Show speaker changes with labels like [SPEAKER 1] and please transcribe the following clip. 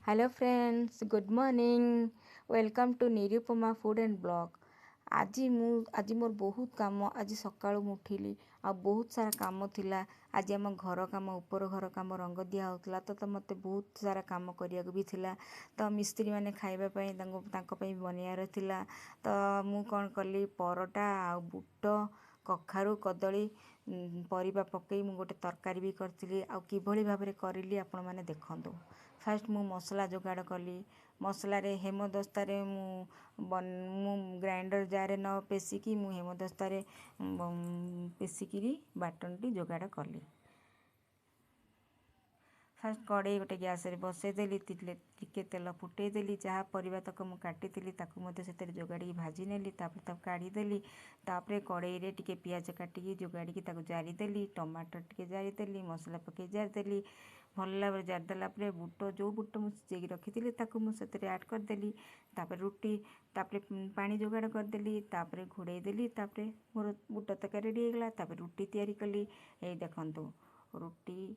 [SPEAKER 1] Hello friends, good morning. Welcome to Nirupama food and blog. आज मोर बहुत काम। आज सकाळु मु उठिली आ बहुत सारा काम थिला। आज आम घर काम, ऊपर घर काम रंग दिया होतला तो मते बहुत सारा काम करिया भी थिला। तो मिस्त्री माने खाइबा पई तांको पई बनियार थिला। तो मु कोन कली परोटा आ बुट कखारु कदली परिबा पकई मु गोटे तरकारी भी करथिली। आ किभଳି भाबरे करिली आपण माने देखंतु। फास्ट मु मसला जोगाड़ कली। मसला रे हेमदस्तारे मु ग्राइंडर जारे न पेसिकी मु हेमदस्तारे पेसिकी बाटनटी जोगाड़ कली। फास्ट कड़े गोटे गैस रे बसईदेली टिके तेल फुटेदेली। जहाँ परिबा तक मु काटिली ताकू मते सेतेरे जोगाड़ी भाजी नेली। तापर ताकू काढ़ीदेली। तापर कड़े रे टिके पियाज काटिकी जोगाड़ी ताकू जारीदेली। टमाटर टिके जारीदेली। मसला पकई जारीदेली। भल भाव जारीदेला बुट जो बुट मु सिझेकी रखी ताकू मु सेतेरे ऐड करदेली। तापर रुटी तापर पानी जोगाड़ करदेली। तापर घोड़े देली। तापर मोर बुट तक रेडी होगला। तापर रुटी तैयारी कली। ए देखंतु रुटी